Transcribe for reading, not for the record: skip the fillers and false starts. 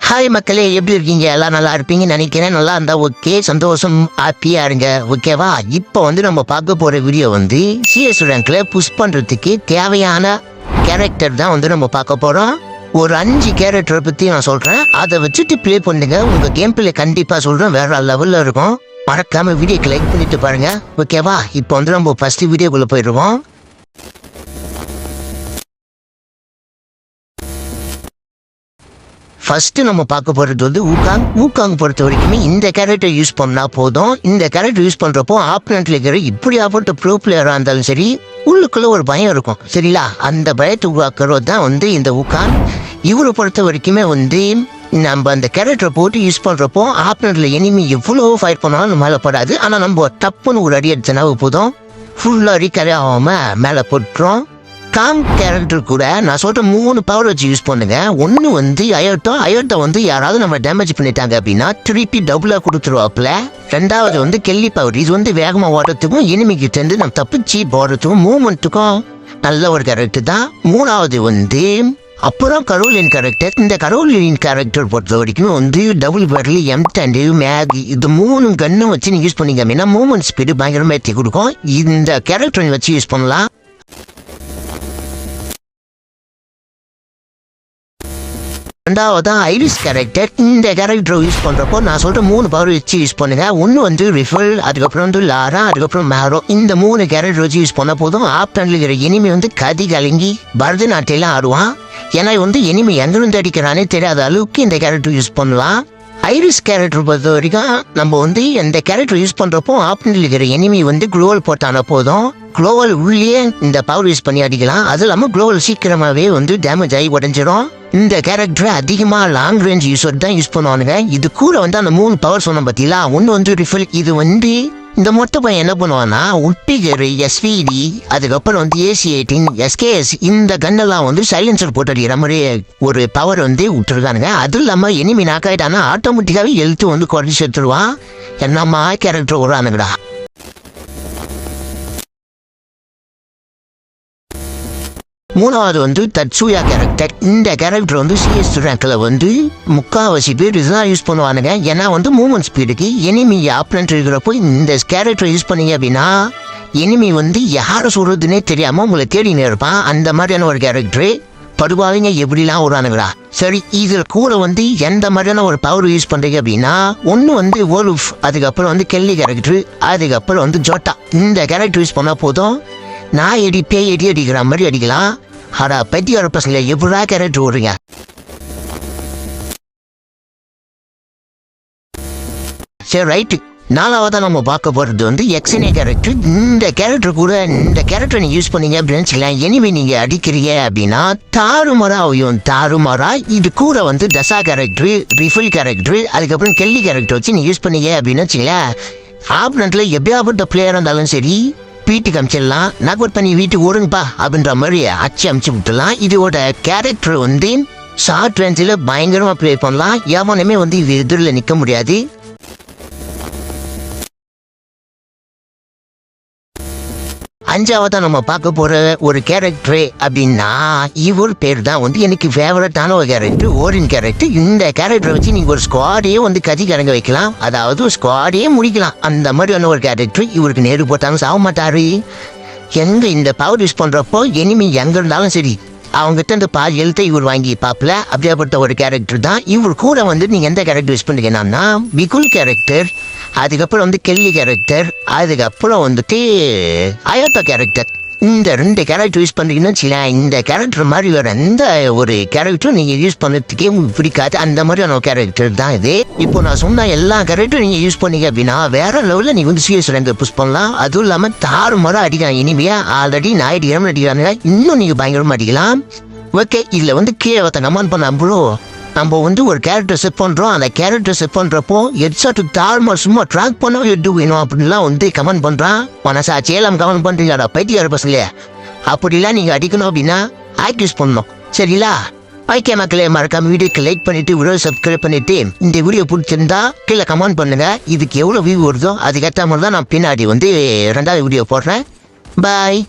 Hi மக்களே, எப்படி இருக்கீங்க? எல்லாம் நல்லா இருப்பீங்கன்னு நினைக்கிறேன். நல்லா இருந்தா ஓகே, சந்தோஷம், ஹாப்பியா இருங்க. ஓகேவா? இப்போ நம்ம பார்க்க போற வீடியோ சிஎஸ் ரேங்க்ல புஷ் பண்றதுக்கு தேவையான கேரக்டர் தான் நம்ம பார்க்க போறோம். ஒரு 5 கேரக்டரை பத்தி நான் சொல்றேன். அதை வச்சுட்டு ப்ளே பண்ணுங்க. உங்க கேம் பிளே கண்டிப்பா சொல்றேன், வேற லெவல்ல இருக்கும். மறக்காம வீடியோக்கு லைக் பண்ணிட்டு பாருங்க. ஓகேவா? இப்போ நம்ம ஃபர்ஸ்ட் வீடியோக்குள்ள போயிடுவோம். ஃபர்ஸ்ட் நம்ம பார்க்க போறது ஊகாங் பொறுத்த வரைக்குமே இந்த கேரக்டர் யூஸ் பண்ணா போதும். இந்த கேரக்டர் யூஸ் பண்றப்போ ஆப்போனன்ட்ல இருக்கிற இப்படி ஆப்போட்ட ப்ரோ பிளேயரா இருந்தாலும் சரி, உள்ளுக்குள்ள ஒரு பயம் இருக்கும். சரிங்களா? அந்த பயத்தை உருவாக்குறது தான் இந்த ஊகாங். இவரை பொறுத்த வரைக்குமே நம்ம அந்த கேரக்டரை போட்டு யூஸ் பண்றப்போ ஆப்போனன்ட்ல எனிமி எவ்வளோ ஃபைட் பண்ணாலும் மேலே படாது. ஆனா நம்ம டப்புன்னு ஒரு அடி அடிச்சனா போதும், ஃபுல்லா ரீகரே ஆகாம மேலே போட்டுரும். காம் கேரக்டர் கூட நான் சொல்ற 3 பவர் வச்சு யூஸ் பண்ணுங்க. ஒன்று அயோட்டா யாராவது நம்ம டேமேஜ் பண்ணிட்டாங்க அப்படின்னா திருப்பி டபுளா கொடுத்துருவாப்புல. ரெண்டாவது கெல்லி பவர், இது வேகமா ஓடுறதுக்கும் எனிமிக்கிட்ட இருந்து நம்ம தப்பிச்சு போடுறதுக்கும் மூவ்மெண்ட்டுக்கும் நல்ல ஒரு கேரக்டர் தான். மூணாவது அப்புறம் கரோலின் கேரக்டர். இந்த கரோலின் கேரக்டர் பொறுத்த வரைக்கும் டபுள் பேரல், M10 மேக், இது 3 கன்னும் வச்சு நீங்க யூஸ் பண்ணீங்க அப்படின்னா மூவ்மெண்ட் ஸ்பீடு பயங்கரமா ஏற்றி கொடுக்கும். இந்த கேரக்டர் வச்சு யூஸ் பண்ணலாம். ரெண்டாவது ஐரிஸ் கேரக்டர். இந்த கேரக்டர் யூஸ் பண்றப்போ நான் சொல்ற 3 பவர் வச்சு யூஸ் பண்ணுங்க. ஒன்று ரிஃபல், அதுக்கப்புறம் லாரா, அதுக்கப்புறம் மேரோ. இந்த 3 கேரக்டர் வச்சு யூஸ் பண்ண போதும் ஆப்டன்ல இருக்கிற எனிமி கதி கலங்கி பரதநாட்டியம் ஆடுவான். ஏன்னா எனிமி எங்கிருந்து அடிக்கிறானே தெரியாத அளவுக்கு இந்த கேரக்டர் யூஸ் பண்ணலாம். ஐரிஸ் கேரக்டர் பொறுத்த வரைக்கும் நம்ம இந்த கேரக்டர் யூஸ் பண்றப்போ ஆப்டன்ல இருக்கிற எனிமி குளோவல் போட்டான போதும், குளோவல் உள்ளே இந்த பவர் யூஸ் பண்ணி அடிக்கலாம். அது இல்லாமல் குளோவல் சீக்கிரமாவே டேமேஜ் ஆகி உடஞ்சிரும். இந்த கேரக்டர் அதிகமா லாங் ரேஞ்ச் யூஸர் தான் யூஸ் பண்ணுவானுங்க. இது கூட அந்த 3 பவர் சொன்ன பார்த்தீங்களா? ஒன்று ரிஃபில். இது இந்த மொத்த பையன் என்ன பண்ணுவான்னா உட்பிகர், SVD, அதுக்கப்புறம் AC-18, SKS, இந்த கன்னெல்லாம் சைலன்சர் போட்டு அடிக்கிற மாதிரி ஒரு பவர் விட்டுருக்கானுங்க. அது இல்லாமல் எனிமி நாக்காயிட்டானா ஆட்டோமேட்டிக்காவே எழுத்து குறைச்சி எடுத்துருவான். என்னம்மா கேரக்டர் வரானுங்கடா. மூணாவது தட்சூயா கேரக்டர். இந்த கேரக்டர் சிஎஸ் ரேங்க்ல முக்காவாசி பேர் இதுதான் யூஸ் பண்ணுவானுங்க. ஏன்னா மூவ்மெண்ட் ஸ்பீடுக்கு எனிமி ஆப்னன்ட் இருக்கிறப்போ இந்த கேரக்டர் யூஸ் பண்ணீங்க அப்படின்னா எனிமி யாரை சொல்றதுன்னே தெரியாம உங்களை தேடினே இருப்பான். அந்த மாதிரியான ஒரு கேரக்டரு. படுவாவிங்க எப்படிலாம் வரானுங்களா. சரி, இதில் கூட எந்த மாதிரியான ஒரு பவர் யூஸ் பண்றீங்க அப்படின்னா ஒன்று வோல்ஃப், அதுக்கப்புறம் கெல்லி கேரக்டர், அதுக்கப்புறம் ஜோட்டா. இந்த கேரக்டர் யூஸ் பண்ணா போதும் நான் பேய் அடிக்கிற மாதிரி அடிக்கலாம். ஆடா பத்தியார பசங்கள எப்படா கேரக்டர் ஓடுறீங்க? சரி, ரைட்டு. நாலாவதா நம்ம பார்க்க போறது எக்ஸனே கேரக்டர். இந்த கேரக்டர் கூட இந்த கேரக்டர் நீங்க யூஸ் பண்ணீங்க அப்படின்னு சொல்லலாம். எனிவே நீங்க அடிக்கிறீங்க அப்படின்னா தாறுமாறா. இது கூட டசா கேரக்டர், ரிஃபில் கேரக்டர், அதுக்கப்புறம் கெல்லி கேரக்டர் வச்சு நீங்க யூஸ் பண்ணீங்க அப்படின்னு வச்சுங்களேன், ஆப்னன்ட்ல எப்படியாப்பட்ட பிளேயரா இருந்தாலும் சரி வீட்டுக்கு அமிச்சிடலாம். நாக் அவுட் பண்ணி வீட்டுக்கு ஓடுங்கப்பா அப்படின்ற மாதிரி அமிச்சு விட்டுலாம். இதோட கேரக்டர் ஷார்ட் ரேஞ்சில் பயங்கரமா ப்ளே பண்ணலாம். எவனுமே இது எதிரில் நிற்க முடியாது. அஞ்சாவதா நம்ம பார்க்க போற ஒரு கேரக்டர் அப்படின்னா இவர் பேர் தான் எனக்கு ஃபேவரட்டான ஒரு கேரக்டர், ஓரின் கேரக்டர். இந்த கேரக்டரை வச்சு நீங்க ஒரு ஸ்குவாடையே கதி கறங்க வைக்கலாம். அதாவது ஸ்குவாடையே முடிக்கலாம். அந்த மாதிரியான ஒரு கேரக்டர். இவருக்கு நேரு போட்டாலும் சாக மாட்டாரு. இந்த பவர் யூஸ் பண்றப்போ எனிமி எங்க இருந்தாலும் சரி அவங்ககிட்ட இந்த பால் எழுத்தை இவர் வாங்கி பாப்பல. அப்படியாப்பட்ட ஒரு கேரக்டர் தான் இவர். கூட நீங்க எந்த கேரக்டர் யூஸ் பண்ணீங்கன்னா விகுல் கேரக்டர், அதுக்கப்புறம் கெல்லி கேரக்டர், அதுக்கப்புறம் அயோட்டா கேரக்டர். இந்த 2 கேரக்டர் யூஸ் பண்றீங்கன்னா இந்த கேரக்டர் மாதிரி வேற எந்த ஒரு கேரக்டரும் நீங்க யூஸ் பண்ணதுக்கே உங்களுக்கு பிடிக்காது. அந்த மாதிரியான கேரக்டர் தான் இது. இப்போ நான் சொன்ன எல்லா கேரக்டரும் நீங்க யூஸ் பண்ணீங்க அப்படின்னா வேற லெவலில் நீங்க சிஎஸ் ரேங்க் புஷ் பண்ணலாம். அதுவும் இல்லாம தாறுமாறா அடிக்கலாம். இனிமையா ஆல்ரெடி ஞாயிற்றுக்கிழமை அடிக்கிறாங்க, இன்னும் நீங்க பயங்கரமா அடிக்கலாம். ஓகே, இதுல கீழே கமெண்ட் பண்ண ப்ரோ, நம்ம ஒரு கேரக்டர் செட் பண்றோம். அந்த கேரக்டர் செட் பண்றப்போ ஹெட்ஷாட் தாழ்மா சும்மா ட்ராக் பண்ண எட்டு வேணும் அப்படின்லாம் கமெண்ட் பண்றான். மனசா சேலம் கமெண்ட் பண்றீங்களா பைத்தியார பசங்களே? அப்படிலாம் நீங்க அடிக்கணும் அப்படின்னா ஆக்ட் யூஸ் பண்ணணும். சரிங்களா? ஓகே மக்களே, மறக்காம வீடியோக்கு லைக் பண்ணிட்டு வீடியோ சப்ஸ்கிரைப் பண்ணிட்டு இந்த வீடியோ பிடிச்சிருந்தா கீழே கமெண்ட் பண்ணுங்க. இதுக்கு எவ்வளவு வியூ வருதோ அதுக்கேற்ற மாதிரி தான் நான் பின்னாடி 2வது வீடியோ போடுறேன். பாய்.